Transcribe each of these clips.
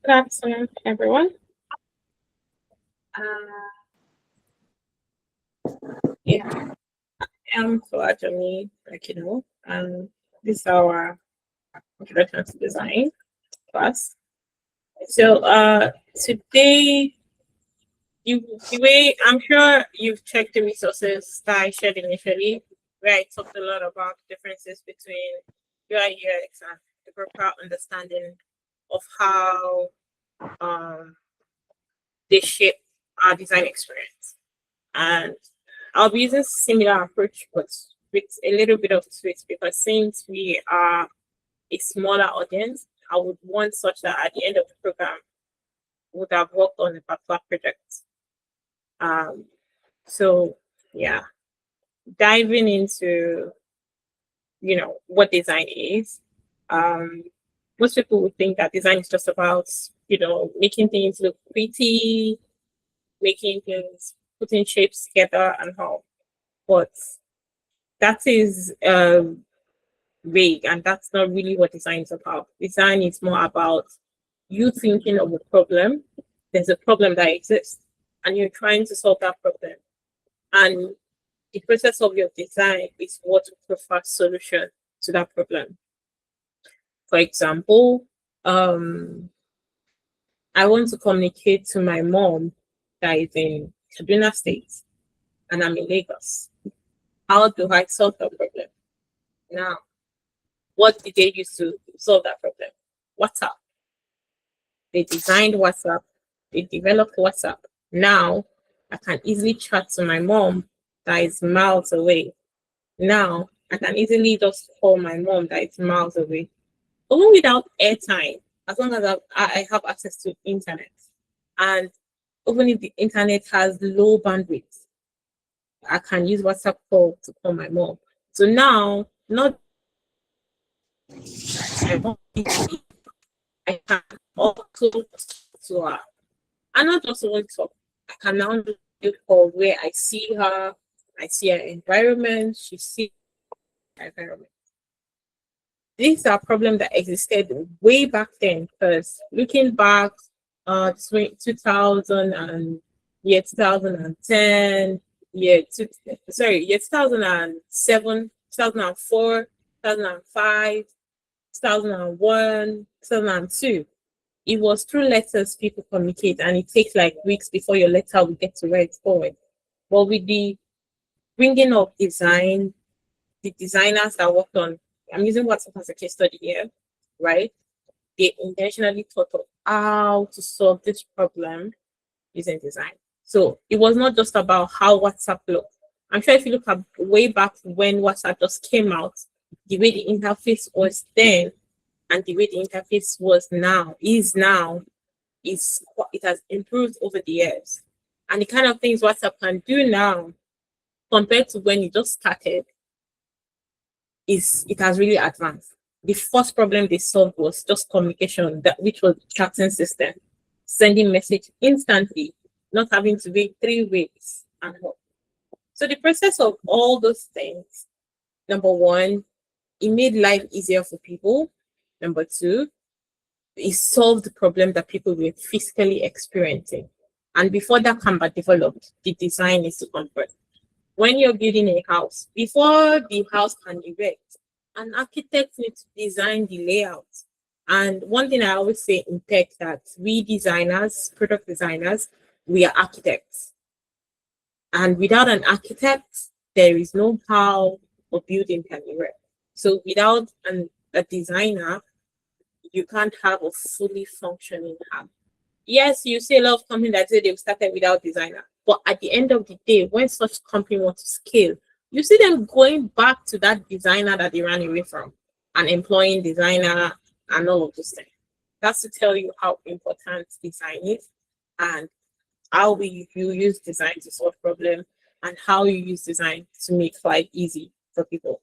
Good afternoon, everyone. Uh, yeah, I'm Fulajami Akino, and this is our introduction to design class. So, today, the way I'm sure you've checked the resources that I shared initially, where I talked a lot about differences between UI UX and the proper understanding of how um, they shape our design experience. And I'll be using similar approach, but with a little bit of twist because since we are a smaller audience, I would want such that at the end of the program would have worked on a particular project. Um, so yeah, diving into what design is. Um, Most people would think that design is just about making things look pretty, making things putting shapes together and all. But that is vague, and that's not really what design is about. Design is more about you thinking of a problem. There's a problem that exists, and you're trying to solve that problem. And the process of your design is what will provide solution to that problem. For example, um, I want to communicate to my mom that is in Kaduna State, and I'm in Lagos. How do I solve that problem? Now, what did they use to solve that problem? WhatsApp. They designed WhatsApp, they developed WhatsApp. Now I can easily chat to my mom that is miles away. Now I can easily just call my mom that is miles away. Even without airtime, as long as I have access to internet. And even if the internet has low bandwidth, I can use WhatsApp call to call my mom. So now, not my mom, I can also talk to her. And not just only talk. I can now do a call where I see her, I see her environment, she sees her environment. These are problems that existed way back then because looking back 2000 and year 2010, year 2007, 2004, 2005, 2001, 2002. It was through letters people communicate, and it takes like weeks before your letter will get to where it's going. But with the bringing of design, the designers that worked on, I'm using WhatsApp as a case study here, right? They intentionally thought of how to solve this problem using design. So it was not just about how WhatsApp looked. I'm sure if you look at way back when WhatsApp just came out, the way the interface was then and the way the interface is it has improved over the years. And the kind of things WhatsApp can do now compared to when it just started is it has really advanced. The first problem they solved was just communication, that which was the chatting system, sending message instantly, not having to wait 3 weeks and all. So the process of all those things, number one, it made life easier for people. Number two, it solved the problem that people were physically experiencing. And before that can be developed, the design is to convert. When you're building a house, before the house can erect, an architect needs to design the layout. And one thing I always say in tech that we designers, product designers, we are architects. And without an architect, there is no how a building can erect. So without a designer, you can't have a fully functioning app. Yes, you see a lot of companies that say they've started without designer, but at the end of the day, when such company wants to scale, you see them going back to that designer that they ran away from and employing designer and all of those things. That's to tell you how important design is and how you use design to solve problems and how you use design to make life easy for people.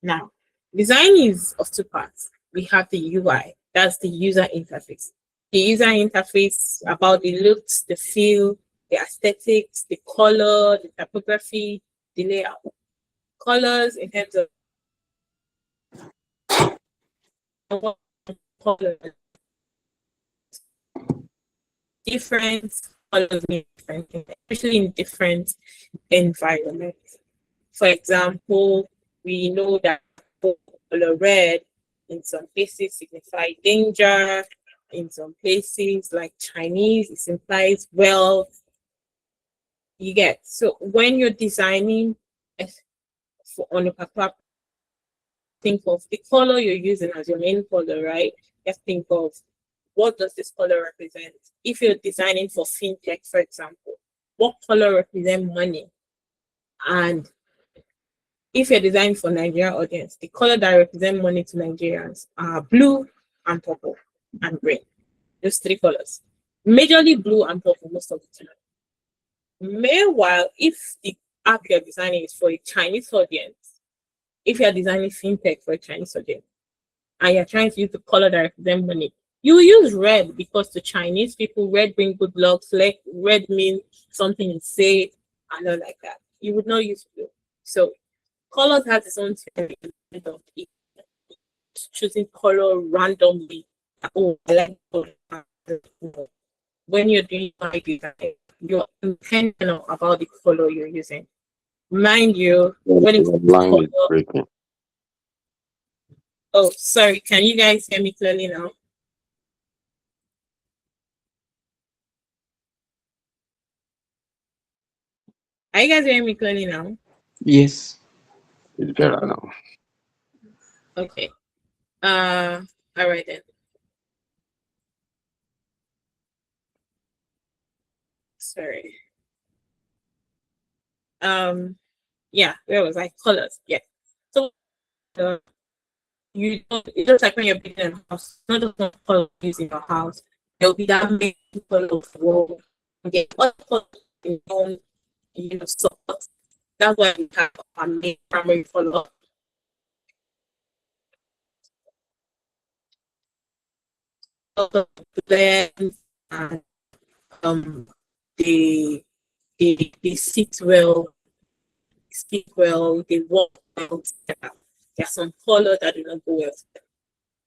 Now, design is of two parts. We have the UI, that's the user interface. The user interface about the looks, the feel, the aesthetics, the color, the typography, the layout. Colors in terms of what color different colors mean different things, especially in different environments. For example, we know that color red in some places signify danger. In some places, like Chinese, it implies wealth. You get so when you're designing on a paper, think of the color you're using as your main color, right? Just think of what does this color represent? If you're designing for fintech, for example, what color represents money? And if you're designing for Nigerian audience, the color that represent money to Nigerians are blue and purple and green. Those three colors. Majorly blue and purple most of the time. Meanwhile, if the app you're designing is for a Chinese audience, if you're designing fintech for a Chinese audience, and you're trying to use the color that represents money, you use red because to Chinese people, red brings good luck. Like red means something is safe and all like that. You would not use blue. So colors has its own element of it. Choosing color randomly. Oh, I like color. When you're doing my design, you're intentional about the color you're using. Mind you, when it's line is breaking. oh, sorry, can you guys hear me clearly now? Are you guys hearing me clearly now? Yes. It's better now. Okay. All right then. Sorry. Yeah, where was I? Colors. Yeah. So you don't, it's just like when you're building a house, not just one color using your house. There'll be that many color of wall. Okay, what color you don't support. That's why we have our main primary color. The blends and they they sit well, speak well, they work well together. There are some colors that do not go well together.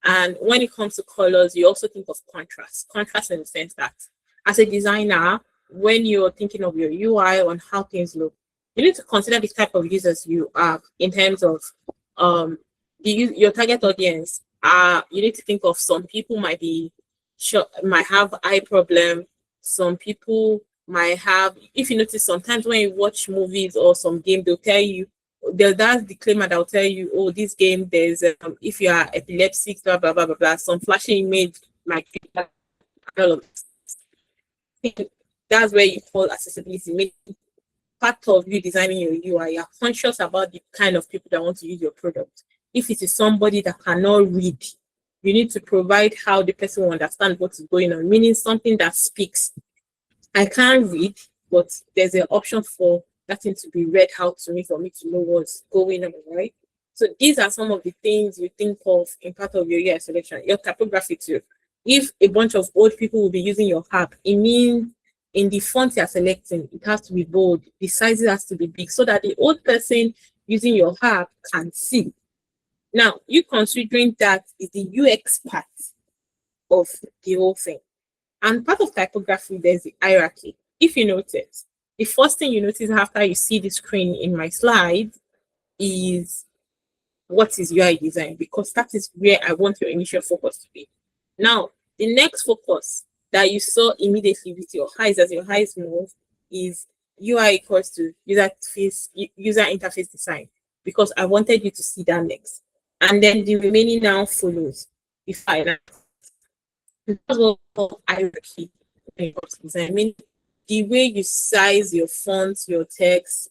And when it comes to colors, you also think of contrast. Contrast in the sense that as a designer, when you're thinking of your UI on how things look, you need to consider the type of users you have in terms of your target audience. You need to think of some people might have eye problem. Some people might have, if you notice, sometimes when you watch movies or some game, they'll tell you, that's the claimer that will tell you, oh, this game, there's if you are epileptic, blah blah blah blah blah, some flashing image might be all of it. That's where you call accessibility. Make part of you designing your UI, you're conscious about the kind of people that want to use your product. If it is somebody that cannot read, you need to provide how the person will understand what is going on, meaning something that speaks. I can't read, but there's an option for that thing to be read out to me for me to know what's going on, right? So these are some of the things you think of in part of your UI selection, your typography too. If a bunch of old people will be using your app, it means in the font you're selecting, it has to be bold, the sizes has to be big so that the old person using your app can see. Now, you considering that is the UX part of the whole thing. And part of typography, there's the hierarchy. If you notice, the first thing you notice after you see the screen in my slide is what is UI design, because that is where I want your initial focus to be. Now, the next focus that you saw immediately with your eyes as your eyes move is UI equals to user interface design, because I wanted you to see that next. And then the remaining now follows the finance. That's what we call hierarchy when it comes to design. I mean, the way you size your fonts, your text,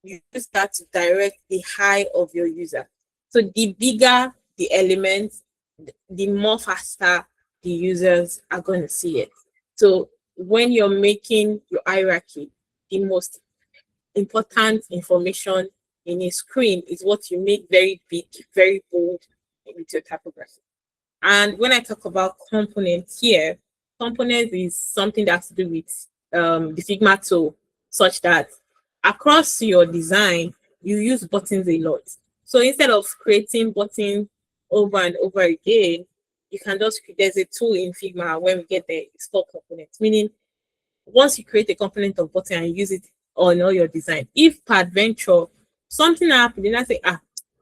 you use that to direct the eye of your user. So the bigger the element, the more faster the users are going to see it. So when you're making your hierarchy, the most important information in a screen is what you make very big, very bold with your typography. And when I talk about components here, components is something that has to do with the Figma tool, such that across your design, you use buttons a lot. So instead of creating buttons over and over again, you can just there's a tool in Figma when we get there. It's called components, meaning once you create a component of button and use it on all your design, if peradventure something happened, then I say,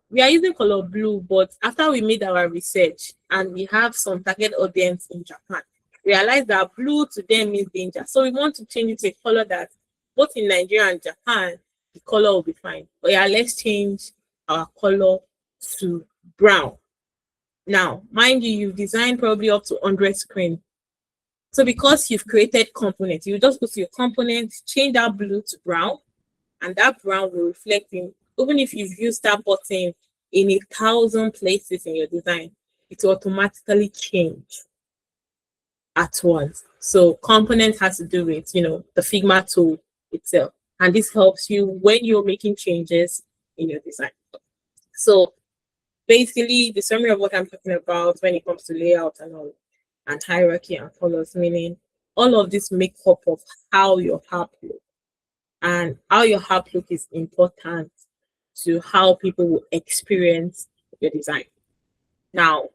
we are using color blue, but after we made our research and we have some target audience in Japan, realize that blue to them means danger. So we want to change it to a color that both in Nigeria and Japan, the color will be fine. But yeah, let's change our color to brown. Now, mind you, you've designed probably up to 100 screen. So because you've created components, you just go to your components, change that blue to brown, and that brown will reflect in, even if you've used that button in 1,000 places in your design, it will automatically change at once. So component has to do with, the Figma tool itself. And this helps you when you're making changes in your design. So basically the summary of what I'm talking about when it comes to layout and all, and hierarchy and colors, meaning all of this make up of how your app looks. And how your app look is important to how people will experience your design. Now,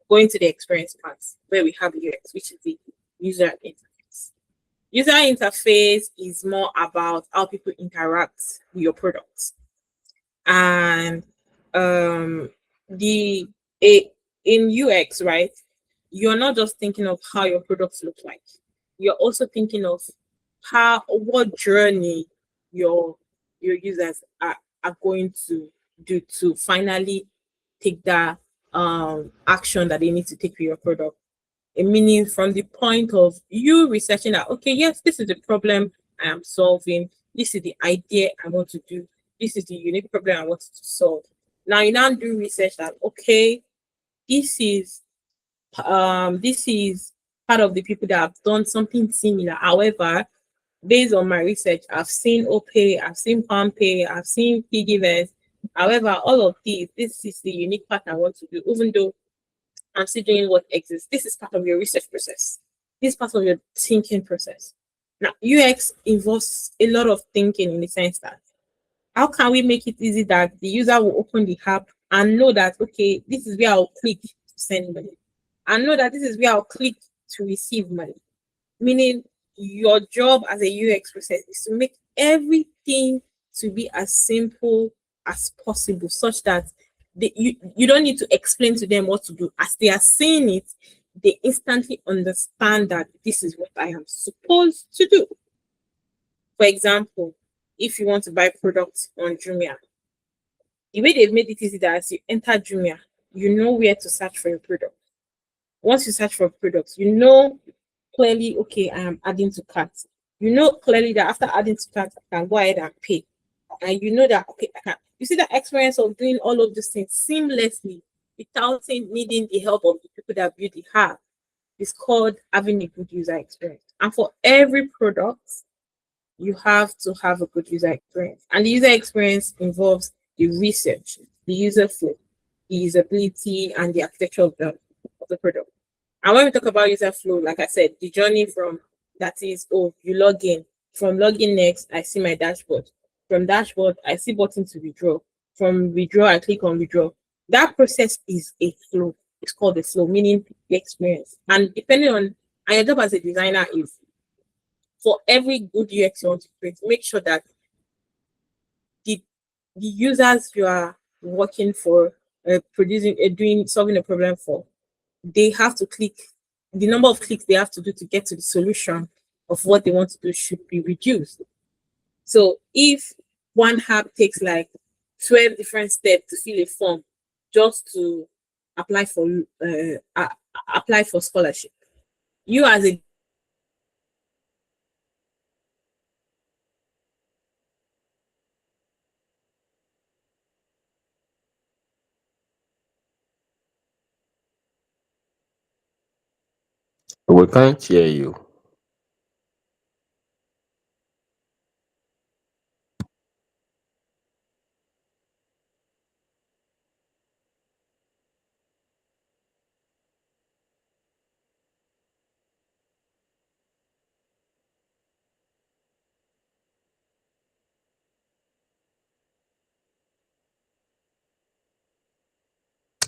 going to the experience part where we have UX, which is the user interface. User interface is more about how people interact with your products. And the in UX, right, you're not just thinking of how your products look like. You're also thinking of what journey your users are going to do to finally take that action that they need to take with your product. Meaning from the point of you researching that, okay, yes, this is the problem I am solving. This is the idea I want to do. This is the unique problem I want to solve. Now you now do research that, okay, this is part of the people that have done something similar. However, based on my research, I've seen OPay, I've seen PalmPay, I've seen Piggyvest. However, all of this is the unique part I want to do, even though I'm still doing what exists. This is part of your research process. This is part of your thinking process. Now, UX involves a lot of thinking in the sense that how can we make it easy that the user will open the app and know that, okay, this is where I'll click to send money, and know that this is where I'll click to receive money. Meaning your job as a UX process is to make everything to be as simple as possible, such that you don't need to explain to them what to do. As they are seeing it, they instantly understand that this is what I am supposed to do. For example, if you want to buy products on Jumia, the way they've made it easy that as you enter Jumia, you know where to search for your product. Once you search for products, you know clearly, okay, I am adding to cart. You know clearly that after adding to cart, I can go ahead and pay. And you know that, okay, I can. You see the experience of doing all of these things seamlessly without needing the help of the people that build the app is called having a good user experience. And for every product, you have to have a good user experience. And the user experience involves the research, the user flow, the usability, and the architecture of the product. And when we talk about user flow, like I said, the journey from that is, oh, you log in. From login next, I see my dashboard. From dashboard, I see button to withdraw. From withdraw, I click on withdraw. That process is a flow. It's called a flow, meaning the experience. And depending on, and your job as a designer is for every good UX you want to create, make sure that the users you are working for, producing, doing, solving a problem for, they have to click, the number of clicks they have to do to get to the solution of what they want to do should be reduced. So if one app takes like 12 different steps to fill a form just to apply for apply for scholarship, you as a We can't hear you.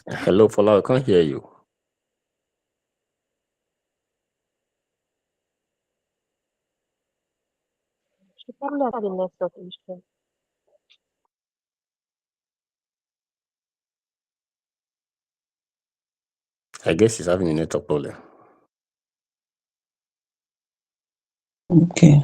Hello, Fola, we can't hear you. She probably had a network issue. I guess she's having a network problem. Okay.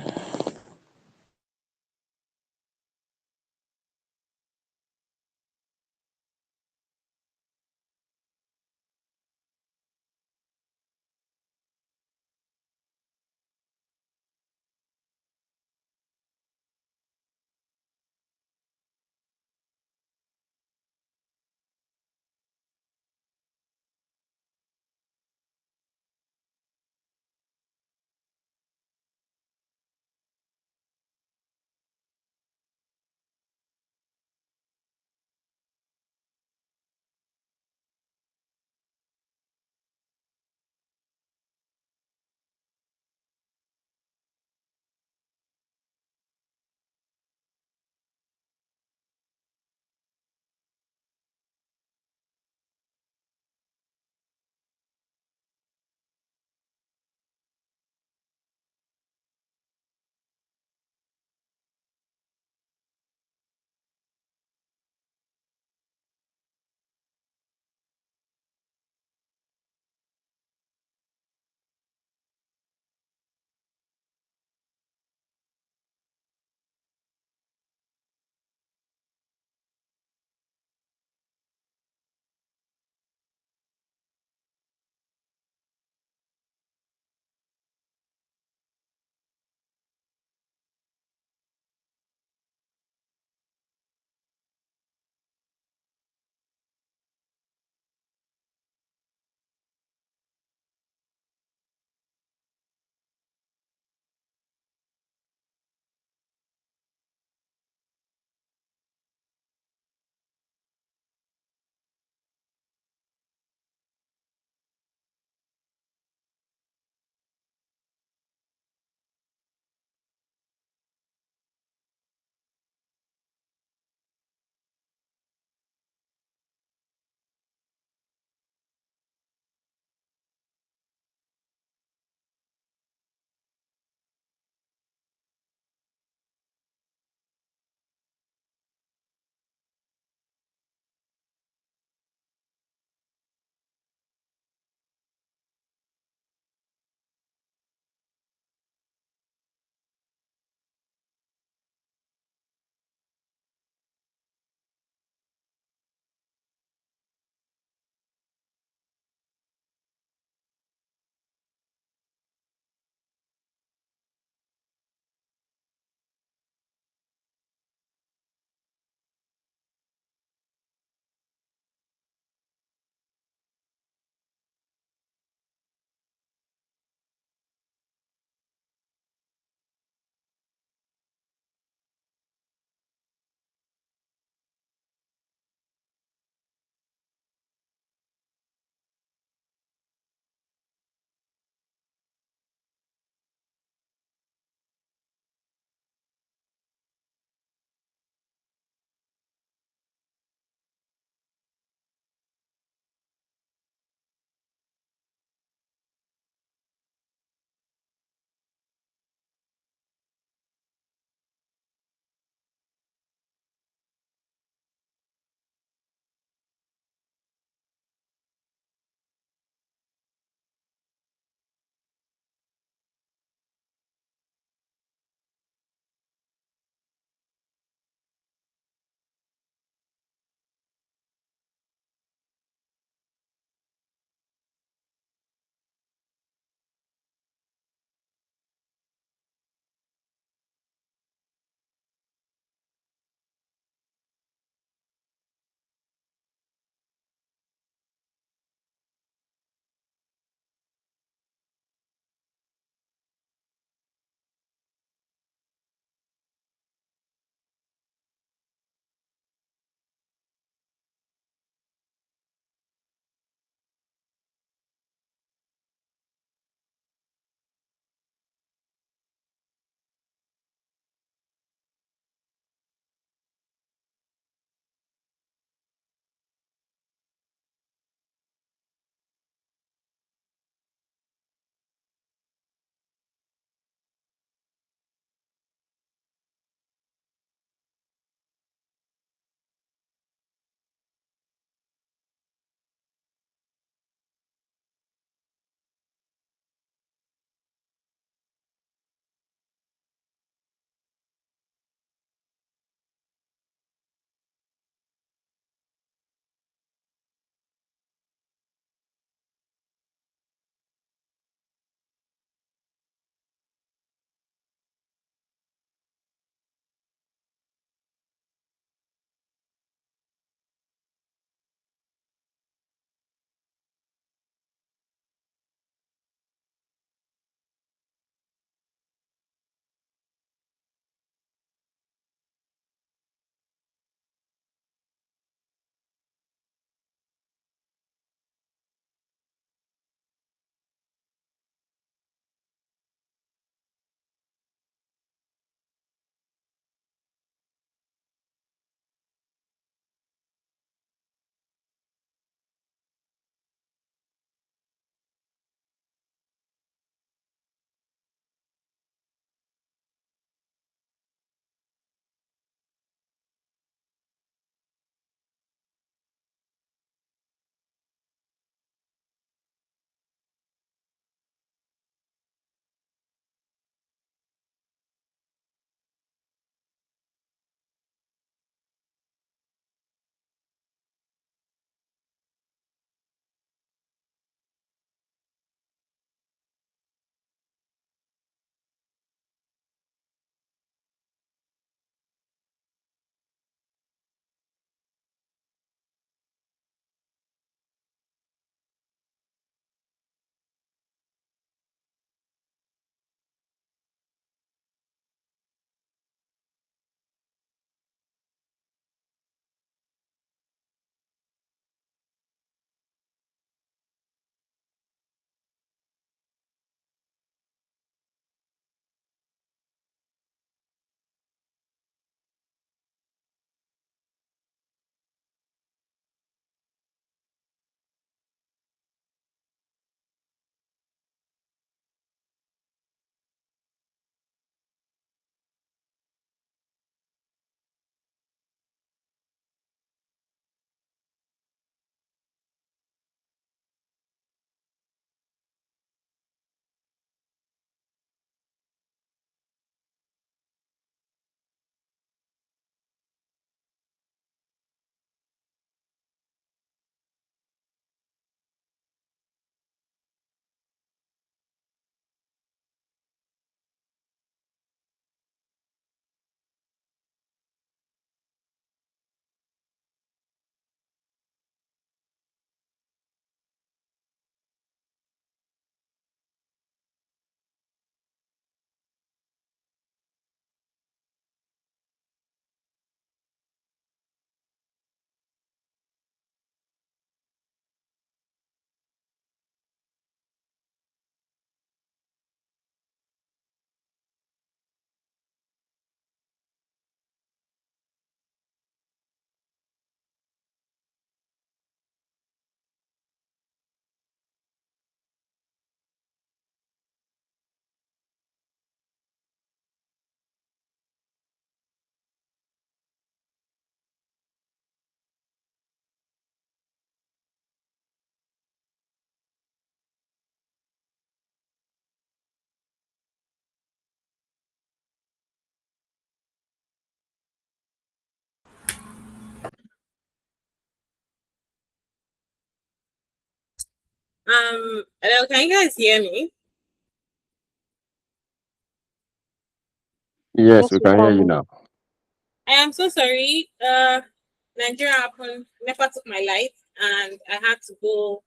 Hello, can you guys hear me? Yes, Yes, we we can hear you can. now. I am so sorry. Nigeria happened, never took my light, and I had to go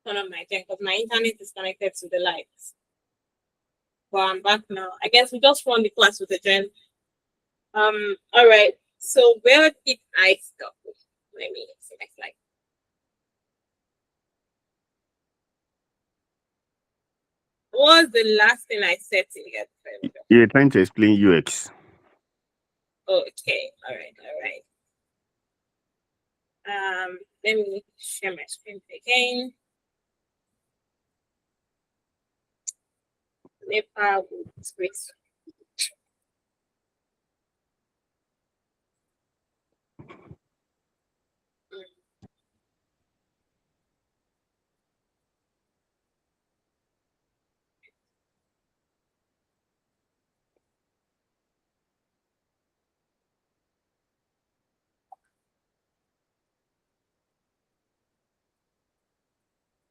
turn on my gen because my internet is connected to the lights. But I'm back now. I guess we just run the class with the gen. All right. So where did I stop? Let me see my slide. What was the last thing I said to you guys? You're trying to explain UX. Okay. All right. All right. Let me share my screen again. Nepal would space.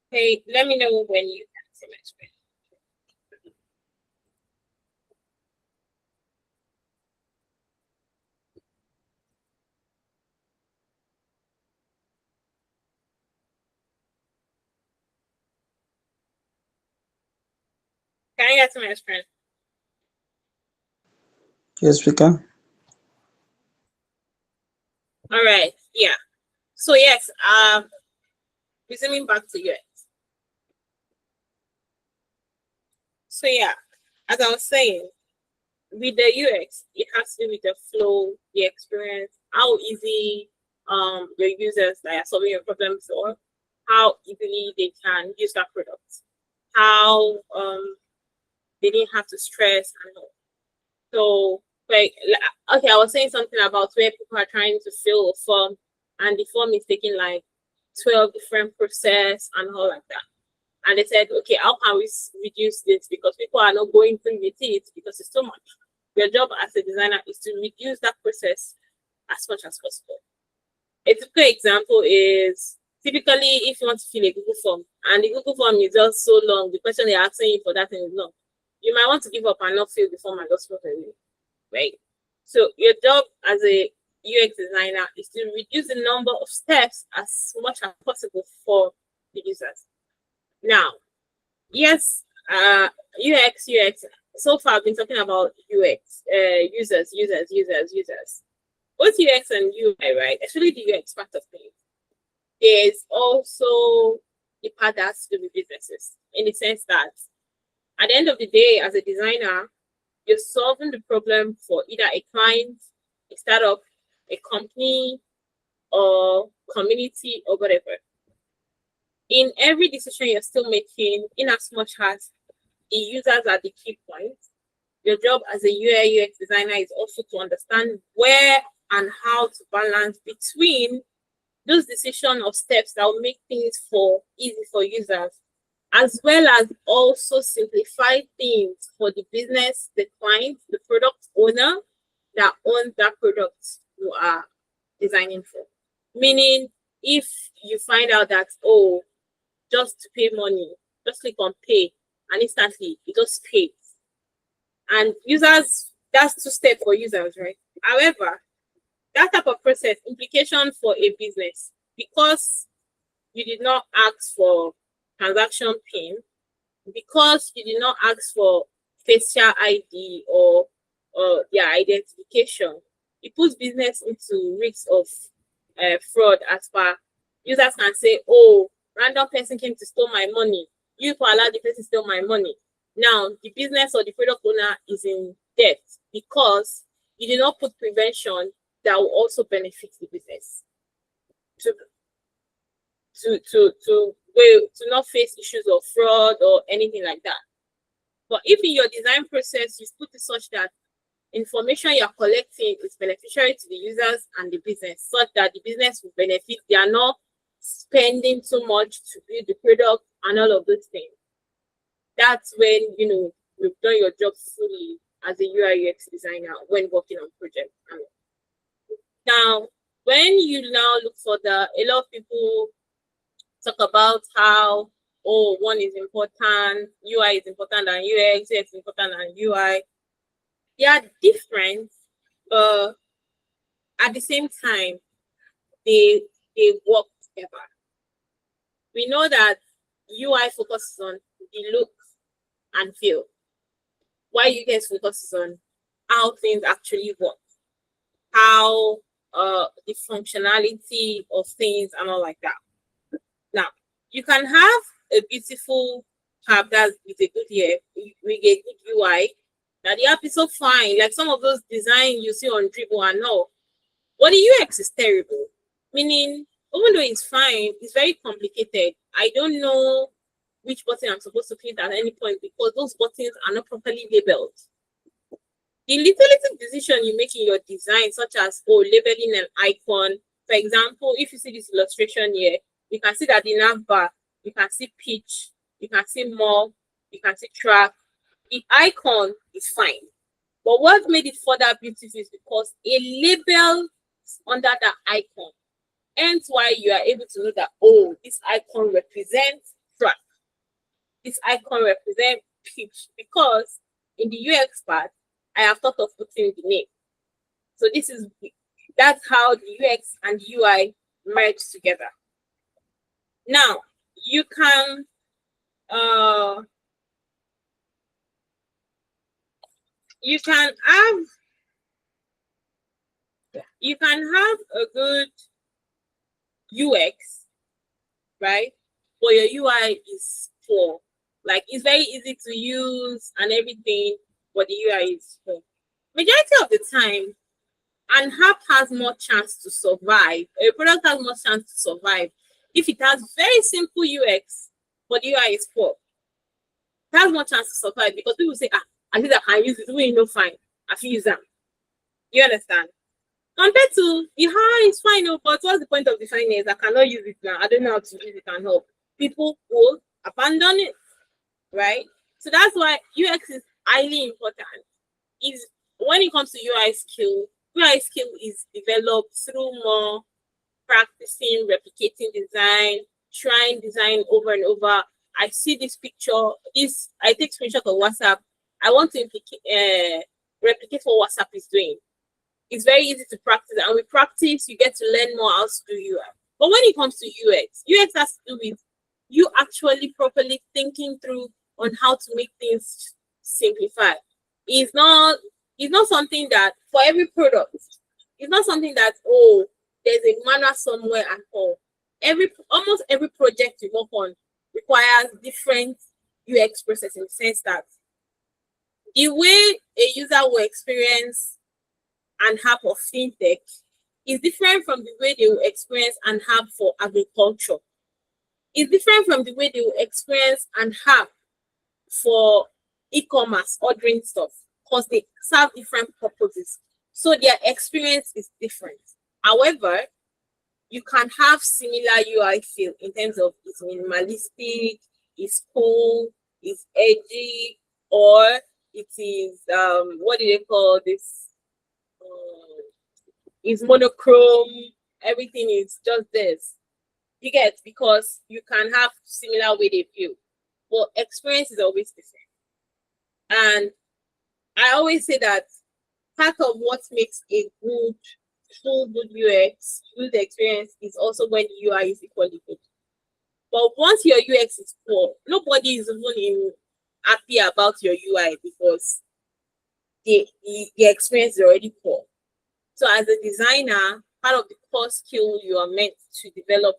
Hey, let me know when you can see my screen. Can you get to my screen? Yes, we can. All right. Yeah. So yes, resuming back to UX. So yeah, as I was saying, with the UX, it has to do with the flow, the experience, how easy your users that are solving your problems or how easily they can use that product, how they didn't have to stress and all. So okay, I was saying something about where people are trying to fill a form and the form is taking like 12 different process and all like that. And they said, okay, how can we reduce this? Because people are not going through with it because it's too much. Your job as a designer is to reduce that process as much as possible. A typical example is typically if you want to fill a Google form and the Google form is just so long, the question they're asking you for that thing is long. You might want to give up and not fill the form and just put it, right? So your job as a UX designer is to reduce the number of steps as much as possible for the users. Now, yes, UX. So far, I've been talking about UX, users. Both UX and UI, right? Especially the UX part of things. There's also the part that has to do with businesses, in the sense that at the end of the day, as a designer, you're solving the problem for either a client, a startup, a company, or community, or whatever. In every decision you're still making, in as much as the users are the key point, your job as a UI UX designer is also to understand where and how to balance between those decision of steps that will make things for easy for users, as well as also simplify things for the business, the client, the product owner that owns that product you are designing for. Meaning, if you find out that, oh, just to pay money, just click on pay and instantly it just pays. And users, that's two steps for users, right? However, that type of process implication for a business because you did not ask for transaction pin, because you did not ask for facial ID or their identification, it puts business into risk of fraud as far users can say, oh, random person came to steal my money. You allow the person to steal my money. Now, the business or the product owner is in debt because you did not put prevention that will also benefit the business to to not face issues of fraud or anything like that. But if in your design process you put it such that information you're collecting is beneficiary to the users and the business, such that the business will benefit, they are not spending too much to build the product and all of those things. That's when you've done your job fully as a UI UX designer when working on projects. Now, when you now look for a lot of people talk about how, oh, one is important, UI is important than UX, UX is important than UI. They are different, but at the same time, they work together. We know that UI focuses on the look and feel, while UX focuses on how things actually work, how the functionality of things and all like that. Now, you can have a beautiful app that's with a good with a good UI. Now the app is so fine, like some of those designs you see on Dribble and all, but the UX is terrible. Meaning, even though it's fine, it's very complicated. I don't know which button I'm supposed to click at any point because those buttons are not properly labeled. The little decision you make in your design, such as labeling an icon. For example, if you see this illustration here, you can see that the nav bar, you can see pitch, you can see more, you can see track. The icon is fine. But what made it further beautiful is because a label is under that icon. Hence why you are able to know that, oh, this icon represents track. This icon represents pitch. Because in the UX part, I have thought of putting the name. So that's how the UX and UI merge together. Now, you can have a good UX, right? But your UI is poor. Like it's very easy to use and everything, but the UI is poor. Majority of the time, an app has more chance to survive. A product has more chance to survive if it has very simple UX, but the UI is poor. It has more chance to survive because people say, at least I can use it, we know fine. I can use them. You understand? Compared to the is fine, but what's the point of defining it? I cannot use it now. I don't know how to use it and help. People will abandon it, right? So that's why UX is highly important. When it comes to UI skill is developed through more practicing, replicating design, trying design over and over. I see this picture, I take screenshot of WhatsApp. I want to replicate what WhatsApp is doing. It's very easy to practice, and with practice, you get to learn more how to do UI. But when it comes to UX has to do with you actually properly thinking through on how to make things simplified. It's not something that for every product, it's not something that there's a manual somewhere and all. Almost every project you work on requires different UX process in the sense that the way a user will experience an app of fintech is different from the way they will experience an app for agriculture. It's different from the way they will experience an app for e-commerce, ordering stuff, because they serve different purposes. So their experience is different. However, you can have similar UI feel in terms of it's minimalistic, it's cool, it's edgy, or it is what do they call this? It's monochrome. Everything is just this. You get, because you can have similar way they feel, but experience is always the same. And I always say that part of what makes a good UX, good experience, is also when the UI is equally good. But once your UX is poor, nobody is even happy about your UI because the experience is already poor. So as a designer, part of the core skill you are meant to develop,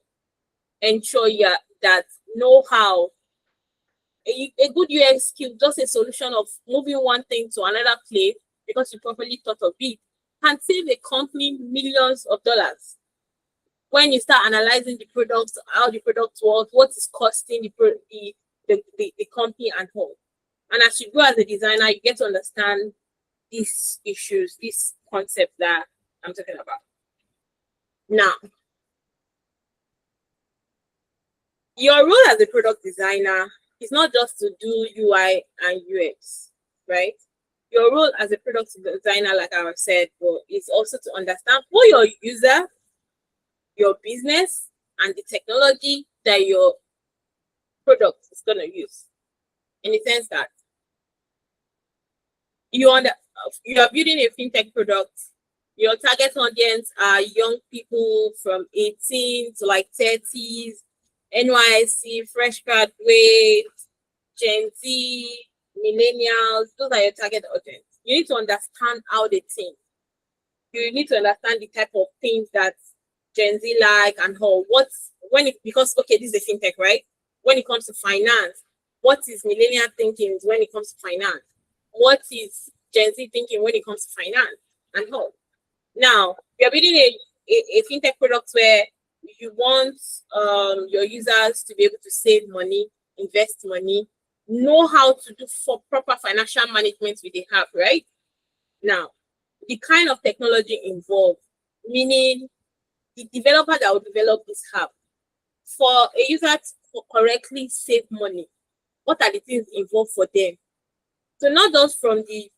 ensure that know-how, a good UX skill, just a solution of moving one thing to another place because you properly thought of it, can save a company millions of dollars. When you start analyzing the products, how the product works, what is costing the company and all. And as you go as a designer, you get to understand these issues, this concept that I'm talking about. Now, your role as a product designer is not just to do UI and UX, right? Your role as a product designer, like I said, is also to understand who your user, your business, and the technology that your product it's gonna use. In the sense that you are building a fintech product. Your target audience are young people from 18 to like 30s, NYC, fresh graduate, Gen Z, millennials. Those are your target audience. You need to understand how they think. You need to understand the type of things that Gen Z like and how. Because okay, this is a fintech, right? When it comes to finance, what is millennial thinking when it comes to finance? What is Gen Z thinking when it comes to finance and how? Now, you're building a fintech product where you want your users to be able to save money, invest money, know how to do for proper financial management with the app, right? Now, the kind of technology involved, meaning the developer that will develop this app, for a user to correctly save money, what are the things involved for them? So not just from the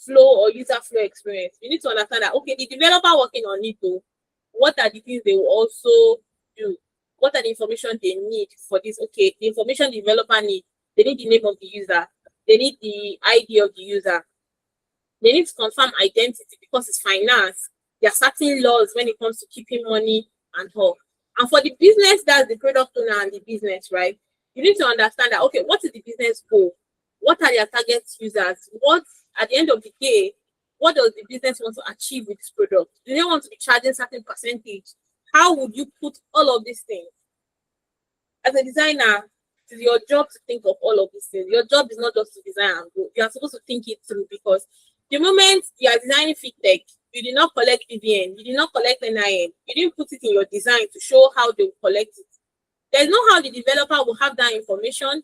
flow or user flow experience, you need to understand that, okay, the developer working on it, though, what are the things they will also do? What are the information they need for this? Okay, the information the developer needs, they need the name of the user, they need the ID of the user, they need to confirm identity because it's finance. There are certain laws when it comes to keeping money and all. And for the business, that's the product owner and the business, right? You need to understand that, okay, what is the business goal? What are their target users? What, at the end of the day, what does the business want to achieve with this product? Do they want to be charging certain percentage? How would you put all of these things? As a designer, it is your job to think of all of these things. Your job is not just to design and go. You are supposed to think it through, because the moment you are designing fintech, you did not collect BVN, you did not collect NIN, you didn't put it in your design to show how they will collect it. There's no how the developer will have that information.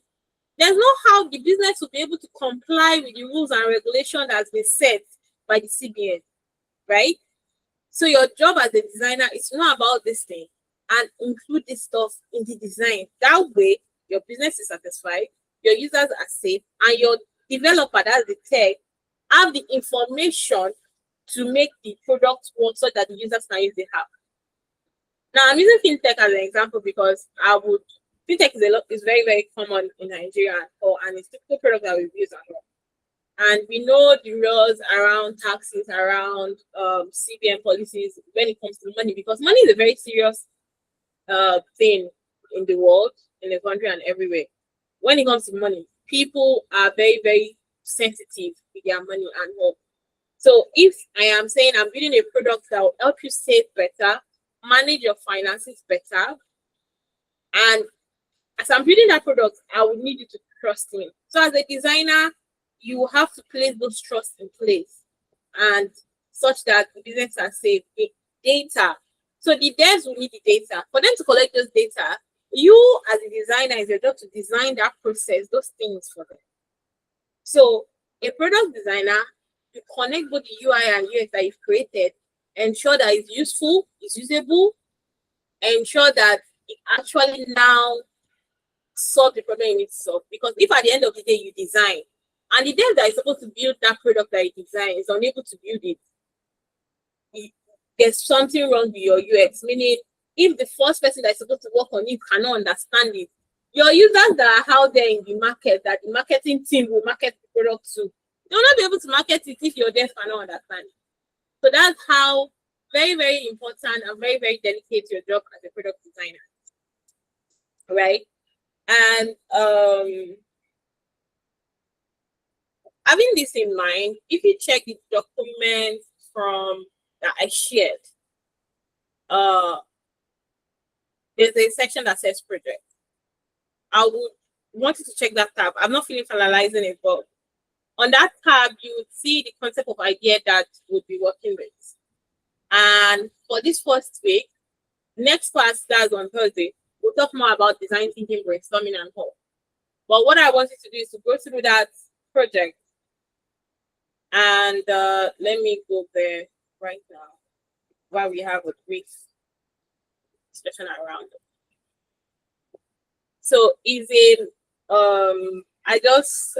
There's no how the business will be able to comply with the rules and regulation that's been set by the CBN, right? So your job as a designer is to know about this thing and include this stuff in the design. That way, your business is satisfied, your users are safe, and your developer, that's the tech, have the information to make the product work so that the users can use the app. Now, I'm using fintech as an example because fintech is very, very common in Nigeria, and it's typical product that we use a lot. And we know the rules around taxes, around CBN policies when it comes to money, because money is a very serious thing in the world, in the country, and everywhere. When it comes to money, people are very, very sensitive with their money and all. So if I am saying I'm building a product that will help you save better, manage your finances better, and as I'm building that product, I will need you to trust me. So as a designer, you will have to place those trusts in place, and such that the business are safe. The data. So the devs will need the data. For them to collect those data, you as a designer, is your job to design that process, those things for them. So a product designer, you connect both the UI and UX that you've created, ensure that it's useful, it's usable, ensure that it actually now solve the problem in itself. Because if at the end of the day you design and the dev that is supposed to build that product that you design is unable to build it, there's something wrong with your UX. Meaning, if the first person that is supposed to work on it cannot understand it, your users that are out there in the market, that the marketing team will market the product to, they will not be able to market it if your devs cannot understand it. So that's how very, very important and very, very delicate your job as a product designer, right? And having this in mind, if you check the document from that I shared, there's a section that says project. I would want you to check that tab. I'm not feeling finalizing it, but on that tab, you would see the concept of idea that we'll be working with. And for this first week, next class starts on Thursday, we'll talk more about design thinking, brainstorming, and all. But what I want you to do is to go through that project. And let me go there right now while we have a brief discussion around it. So is it I just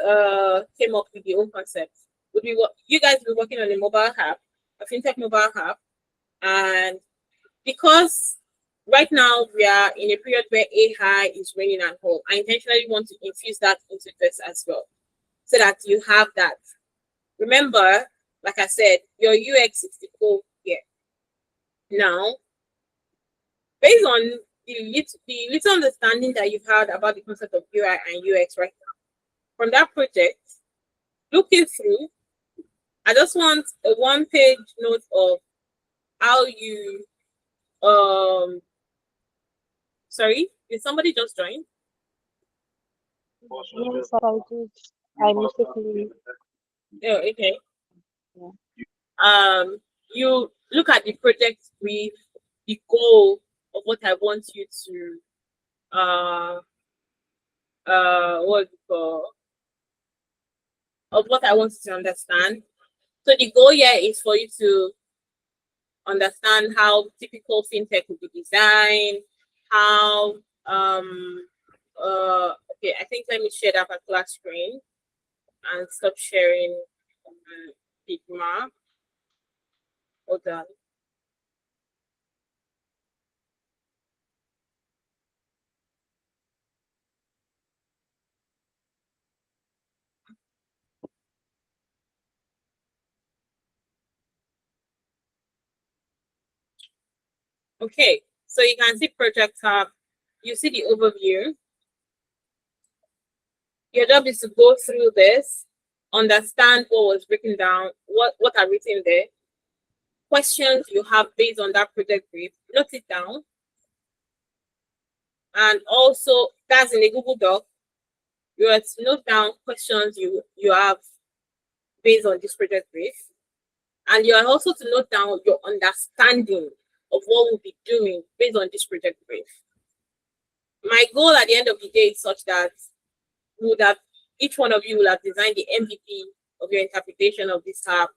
came up with the own concept. You guys will be working on a mobile app, a fintech mobile app, and because right now we are in a period where AI is reigning at home. I intentionally want to infuse that into this as well, so that you have that. Remember, like I said, your UX is the goal here. Now, based on the little understanding that you've had about the concept of UI and UX right now, from that project, looking through, I just want a one-page note of how you sorry, did somebody just join? Yes, I did. I mistakenly. Oh, okay. Yeah. You look at the project brief, the goal of what I want you to what of what I want you to understand. So the goal here is for you to understand how typical fintech will be designed, how okay, I think let me share that particular screen and stop sharing Figma. Hold on. Okay, so you can see project tab, you see the overview. Your job is to go through this, understand what was written down, what are written there, questions you have based on that project brief, note it down. And also that's in a Google Doc. You have to note down questions you have based on this project brief. And you are also to note down your understanding of what we'll be doing based on this project brief. My goal at the end of the day is such that would have each one of you will have designed the MVP of your interpretation of this tab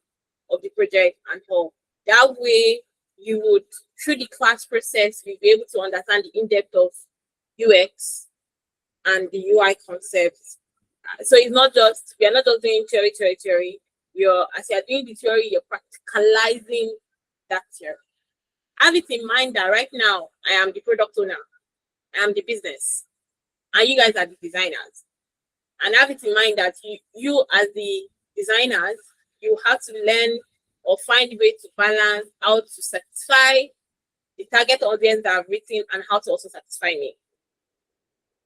of the project and all. That way, you would through the class process, you'll be able to understand the in-depth of UX and the UI concepts. So it's not just we are not just doing theory. You're as you're doing the theory, you're practicalizing that theory. Have it in mind that right now I am the product owner, I am the business, and you guys are the designers. And have it in mind that you as the designers, you have to learn or find a way to balance how to satisfy the target audience that I've written and how to also satisfy me.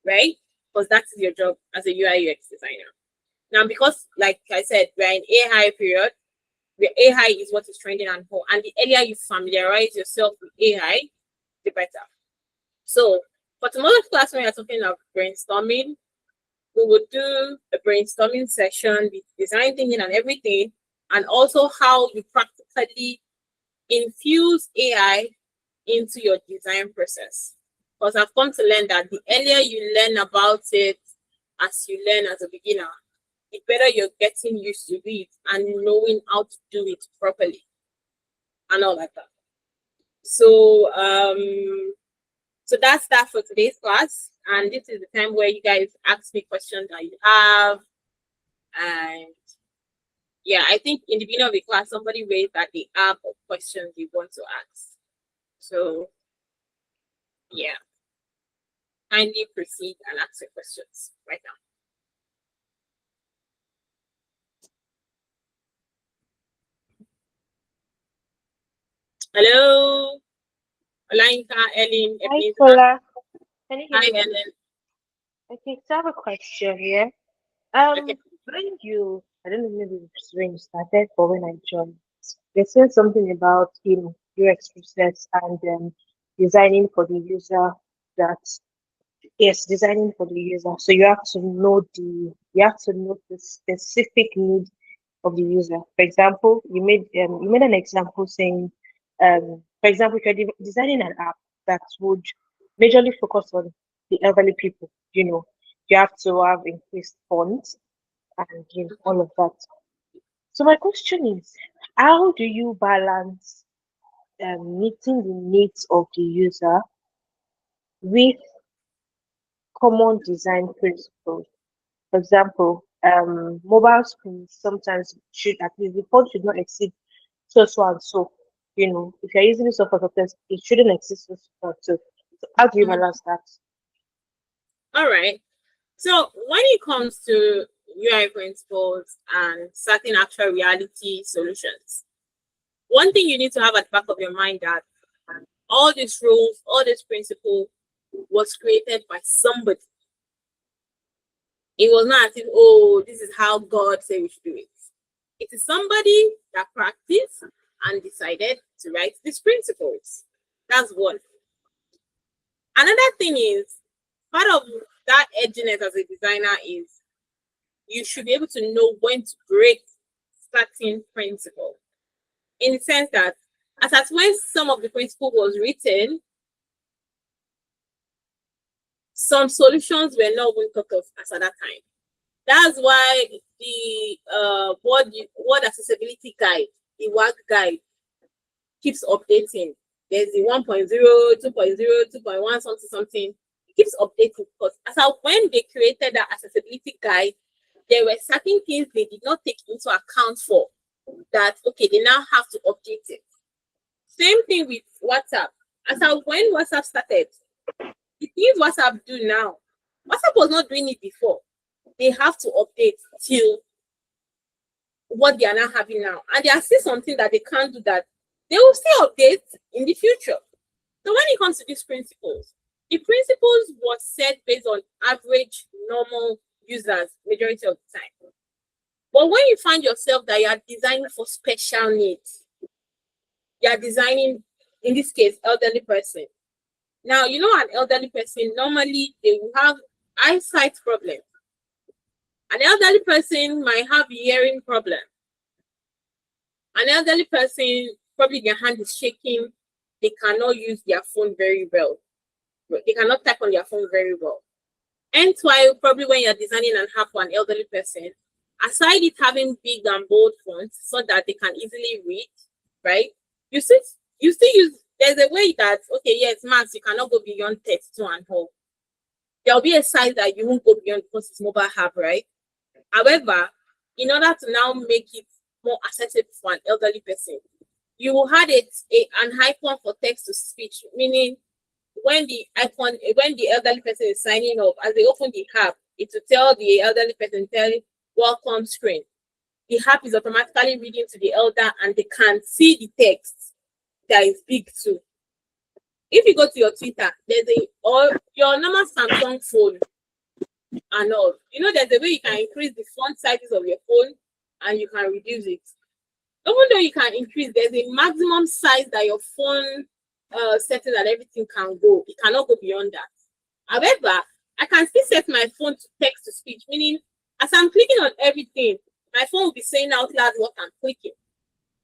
Right? Because that is your job as a UI UX designer. Now, because like I said, we're in AI period, where AI is what is trending and whole. And the earlier you familiarize yourself with AI, the better. So for tomorrow's class, when you're talking about brainstorming, we would do a brainstorming session with design thinking and everything, and also how you practically infuse AI into your design process. Because I've come to learn that the earlier you learn about it as you learn as a beginner, the better you're getting used to it and knowing how to do it properly and all like that. So so that's that for today's class. And this is the time where you guys ask me questions that you have. And yeah, I think in the beginning of the class, somebody raised that they have questions they want to ask. So yeah, kindly proceed and ask your questions right now. Hello, Olayinka, Ellen, Hi, Ebenezer. Paula. Can you hear Hi, me? Ellen. Okay, so I have a question here. Okay. When I don't know, maybe it's when you started or when I joined, they said something about UX process and designing for the user. That yes, designing for the user. So you have to know the specific need of the user. For example, you made an example saying, for example, if you're designing an app that would majorly focus on the elderly people, you have to have increased funds and all of that. So my question is, how do you balance meeting the needs of the user with common design principles? For example, mobile screens sometimes should at least the font should not exceed so and so. If you're using this software, it shouldn't exceed so and so. How do you Mhm. balance that? All right. So when it comes to UI principles and certain actual reality solutions, one thing you need to have at the back of your mind that all these rules, all this principle was created by somebody. It was not as if, oh, this is how God said we should do it. It is somebody that practiced and decided to write these principles. That's one. Another thing is, part of that edginess as a designer is you should be able to know when to break certain principle. In the sense that, as at when some of the principle was written, some solutions were not even thought of as at that time. That's why the word accessibility guide, the WAG guide, keeps updating. There's the 1.0, 2.0, 2.1, something, something. It keeps updating because as of when they created that accessibility guide, there were certain things they did not take into account for that, okay, they now have to update it. Same thing with WhatsApp. As of when WhatsApp started, the things WhatsApp do now, WhatsApp was not doing it before. They have to update till what they are now having now. And there are still something that they can't do that they will still update in the future. So when it comes to these principles, the principles was set based on average normal users majority of the time. But when you find yourself that you are designing for special needs, you are designing, in this case, elderly person. Now, you know, an elderly person, normally they will have eyesight problem. An elderly person might have a hearing problem. An elderly person, probably their hand is shaking, they cannot use their phone very well. They cannot type on their phone very well. Hence why probably when you're designing an app for an elderly person, aside it having big and bold fonts so that they can easily read, right? You still use, there's a way that, okay, yes, max, you cannot go beyond 32 and whole. There'll be a size that you won't go beyond because it's mobile app, right? However, in order to now make it more accessible for an elderly person, you will have an icon for text to speech, meaning when the elderly person is signing up, as they open the app, it will tell the elderly person, welcome screen. The app is automatically reading to the elder and they can see the text that is big too. If you go to your Twitter, or your normal Samsung phone and all, you know, there's a way you can increase the font sizes of your phone and you can reduce it. Even though you can increase, there's a maximum size that your phone settings and everything can go. It cannot go beyond that. However, I can still set my phone to text to speech, meaning as I'm clicking on everything, my phone will be saying out loud what I'm clicking.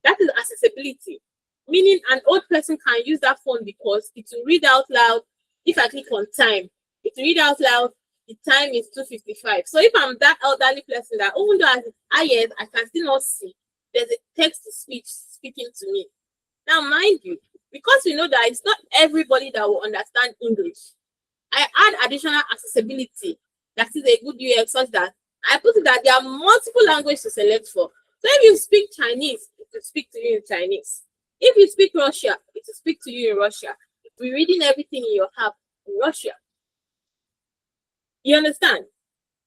That is accessibility, meaning an old person can use that phone because it will read out loud. If I click on time, it will read out loud. The time is 2:55. So if I'm that elderly person that even though I can still not see, there's a text to speech speaking to me. Now, mind you, because we know that it's not everybody that will understand English, I add additional accessibility. That is a good UX such that I put it that there are multiple languages to select for. So if you speak Chinese, it will speak to you in Chinese. If you speak Russia, it will speak to you in Russia. It will be reading everything in your app in Russia. You understand?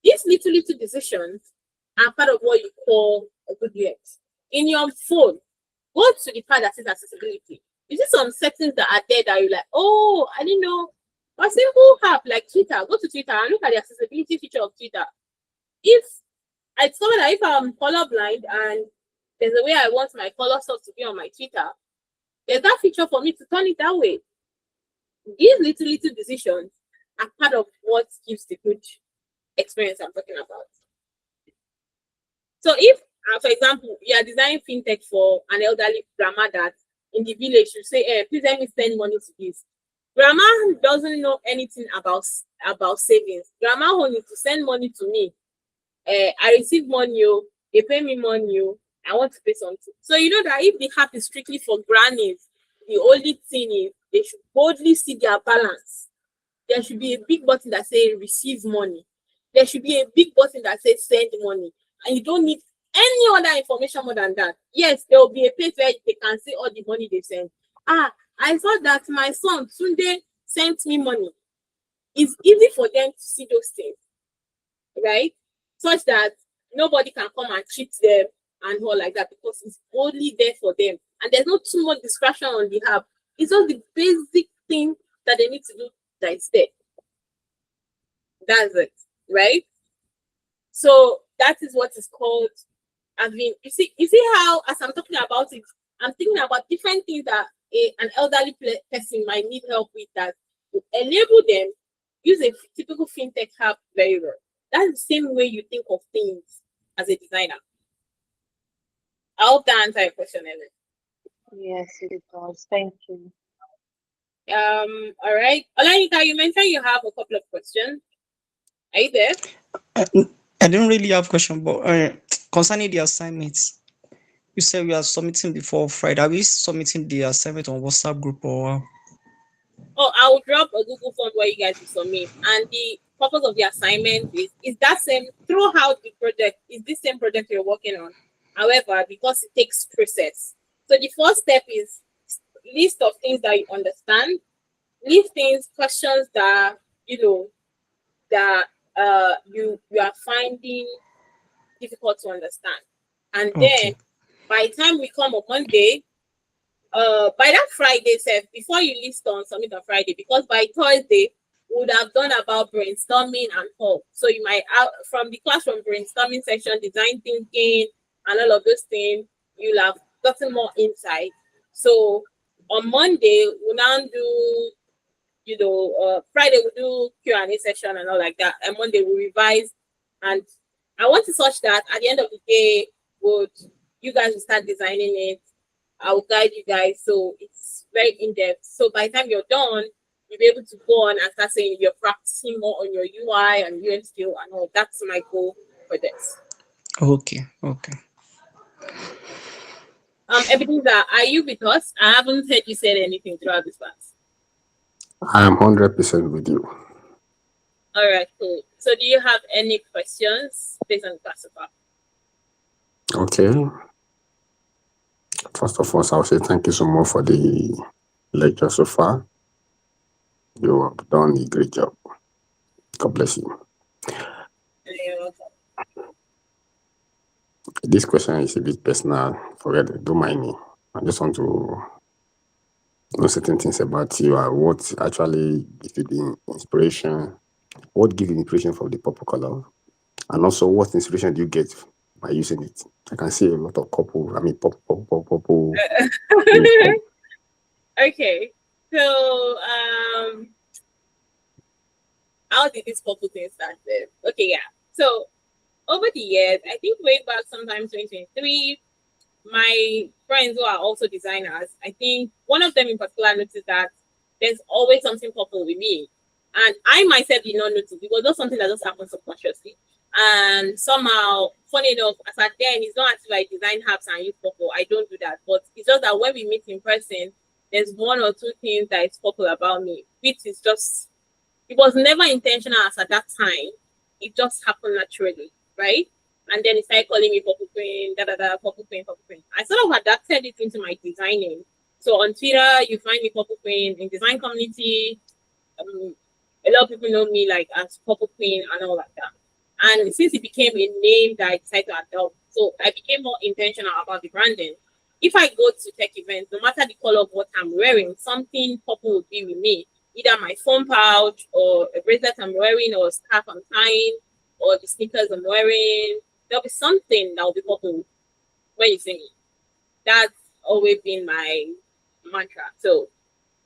These little decisions are part of what you call a good UX. In your phone, go to the part that says accessibility. You see some settings that are there that you're like, oh, I didn't know. A simple app like Twitter, go to Twitter and look at the accessibility feature of Twitter. If I discover that if I'm colorblind and there's a way I want my color stuff to be on my Twitter, there's that feature for me to turn it that way. These little decisions are part of what gives the good experience I'm talking about. So if, for example, you are designing fintech for an elderly grandma that in the village you say, please let me send money to this. Grandma doesn't know anything about savings. Grandma only to send money to me. I receive money, they pay me money, I want to pay something. So you know that if the app is strictly for grannies, the only thing is they should boldly see their balance. There should be a big button that says receive money. There should be a big button that says send money. And you don't need any other information more than that. Yes, there will be a page where they can see all the money they send. I saw that my son Tunde sent me money. It's easy for them to see those things, right? Such that nobody can come and cheat them and all like that because it's only there for them. And there's not too much distraction on the app. It's just the basic thing that they need to do that is there. That's it, right? So that is what is called. I mean, you see how as I'm talking about it, I'm thinking about different things that an elderly person might need help with that will enable them use a typical fintech app very well. That's the same way you think of things as a designer. I hope that answers your question, Ellen. Yes, it does. Thank you. All right. Olanika, you mentioned you have a couple of questions. Are you there? I don't really have question, but concerning the assignments, you said we are submitting before Friday. Are we submitting the assignment on WhatsApp group or? Oh, I will drop a Google form where you guys will submit. And the purpose of the assignment is that same throughout the project, is the same project you're working on. However, because it takes process. So the first step is list of things that you understand, list things, questions that you are finding difficult to understand. And then Okay. by the time we come on Monday, by that Friday, before you list on submit on Friday, because by Thursday we would have done about brainstorming and all. So you might have from the classroom brainstorming section, design thinking, and all of those things, you'll have gotten more insight. So on Monday, we'll now do, Friday we'll do Q&A session and all like that. And Monday we'll revise. And I want to such that at the end of the day, you guys will start designing it. I will guide you guys, so it's very in-depth. So by the time you're done, you'll be able to go on and start saying you're practicing more on your UI and UX skill and all. That's my goal for this. Okay. Ebenezer, are you with us? I haven't heard you say anything throughout this class. I am 100% with you. All right, cool. So do you have any questions based on the class so far? Okay. First of all, I'll say thank you so much for the lecture so far. You have done a great job. God bless you. You're welcome. This question is a bit personal. Forget it. Don't mind me. I just want to know certain things about you. What actually gives you the inspiration? What gives you inspiration for the purple color? And also, what inspiration do you get by using it? I can see a lot of purple. Okay, so how did this purple thing start? Okay, yeah. So over the years, I think way back sometime 2023, my friends who are also designers, I think one of them in particular noticed that there's always something purple with me. And I myself did not notice. It was not something that just happened subconsciously. And somehow, funny enough, as at then, it's not as if I design apps and use purple. I don't do that. But it's just that when we meet in person, there's one or two things that is purple about me, which is just, it was never intentional as at that time. It just happened naturally, right? And then he started calling me purple queen, purple queen, purple queen. I sort of adapted it into my designing. So on Twitter, you find me purple queen. In design community, a lot of people know me like as purple queen and all like that. And since it became a name that I decided to adopt, so I became more intentional about the branding. If I go to tech events, no matter the color of what I'm wearing, something purple will be with me. Either my phone pouch or a bracelet I'm wearing or a scarf I'm tying or the sneakers I'm wearing. There'll be something that will be purple when you see me. That's always been my mantra. So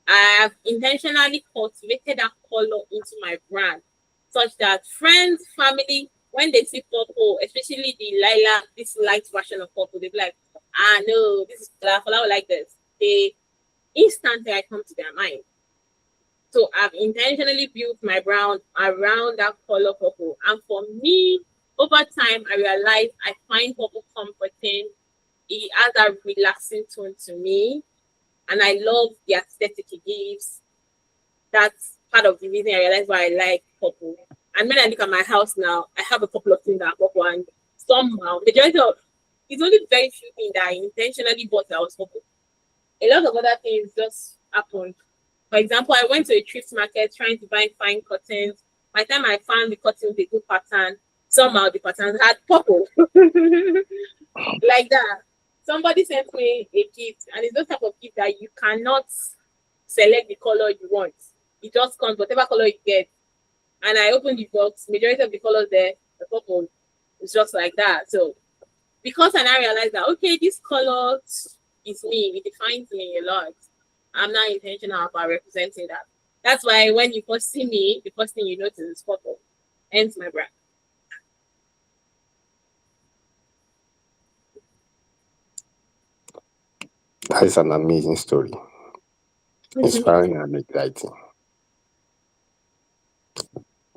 I have intentionally cultivated that color into my brand such that friends, family, when they see purple, especially the lilac, this light version of purple, they'll be like, no, this is flower like this. They instantly I come to their mind. So I've intentionally built my brand around that color purple. And for me, over time, I realized I find purple comforting. It has a relaxing tone to me. And I love the aesthetic it gives. That's part of the reason I realized why I like purple. And when I look at my house now, I have a couple of things that are purple. And somehow, majority of it's only very few things that I intentionally bought that was purple. A lot of other things just happened For example, I went to a thrift market trying to buy fine cottons. By the time I found the cotton with a good pattern, somehow the pattern had purple. Like that. Somebody sent me a gift, and it's those type of gift that you cannot select the color you want. It just comes whatever color you get. And I opened the box, majority of the colors there, the purple, it's just like that. So because I now realized that okay, this color is me, it defines me a lot. I'm not intentional about representing that. That's why when you first see me, the first thing you notice is purple. Hence my brand. That is an amazing story. Inspiring and exciting.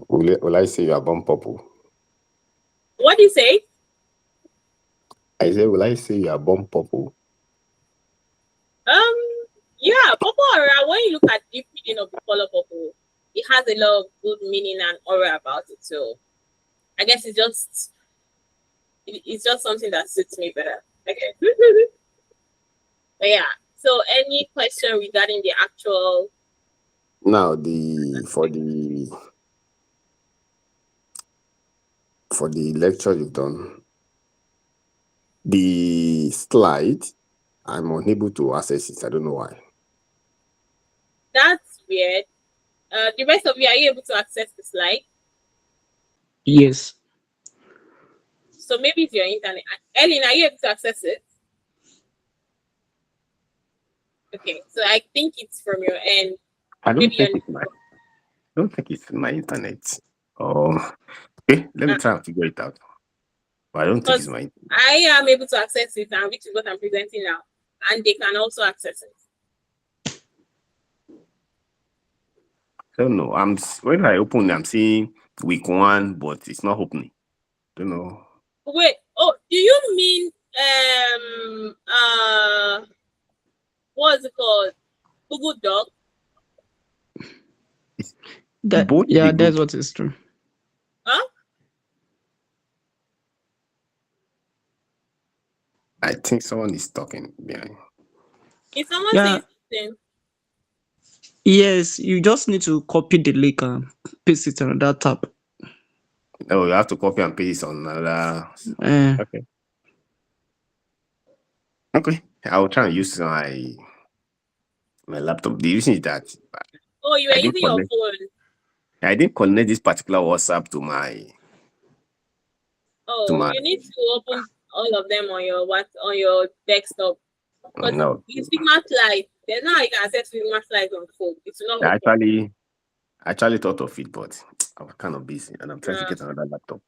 Will I say you are born purple? What do you say? I say, will I say you are born purple? Yeah, purple aura, when you look at the meaning of the color purple, it has a lot of good meaning and aura about it. So I guess it's just something that suits me better. Okay. But yeah. So any question regarding the actual Now for the lecture you've done, the slide, I'm unable to access it. I don't know why. that's weird. The rest of you, are you able to access the slide? Yes. So maybe it's your internet. Ellen, are you able to access it? Okay, so I think it's from your end. I don't Maybe think it's my internet. Oh, okay. Let me try and figure it out. But I don't think it's my internet. I am able to access it, and which is what I'm presenting now, and they can also access it. I don't know. When I open, I'm seeing week 1, but it's not opening. Don't know. Wait. Oh, do you mean what's it called? Google Doc? Both Yeah, the that's group. what is true. Huh? I think someone is talking behind. Is someone Yeah. saying something? Yes, you just need to copy the link and paste it on that tab. Oh, you have to copy and paste on another. Uh, Okay. Okay. I will try and use my laptop. The reason is that Oh, you are I didn't using your connect. phone. I didn't connect this particular WhatsApp to my. Oh, you need to open all of them on your desktop. Because No. the Figma slide, there's no how you can access Figma slides on phone. It's not I open. actually thought of it, but I was kind of busy and I'm trying to get another laptop.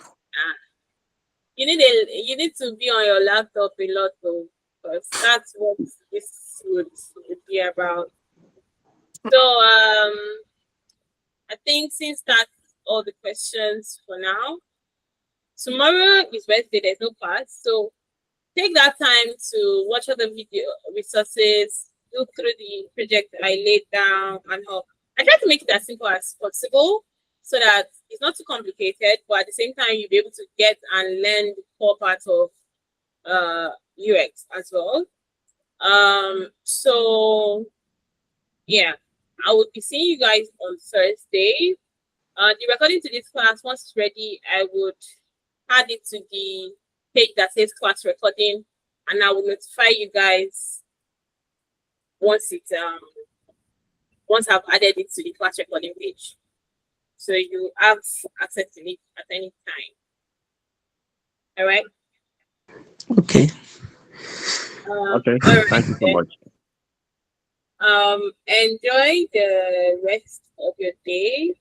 You need to be on your laptop a lot though, because that's what this would be about. So I think since that's all the questions for now, tomorrow is Wednesday, there's no class. So take that time to watch other video resources, look through the project I laid down and help. I try to make it as simple as possible so that it's not too complicated, but at the same time you'll be able to get and learn the core parts of UX as well. So yeah, I will be seeing you guys on Thursday. The recording to this class, once it's ready, I would add it to the page that says class recording, and I will notify you guys once I've added it to the class recording page. So you have access to it at any time. All right. okay. Okay. All right, Thank you so much. enjoy the rest of your day.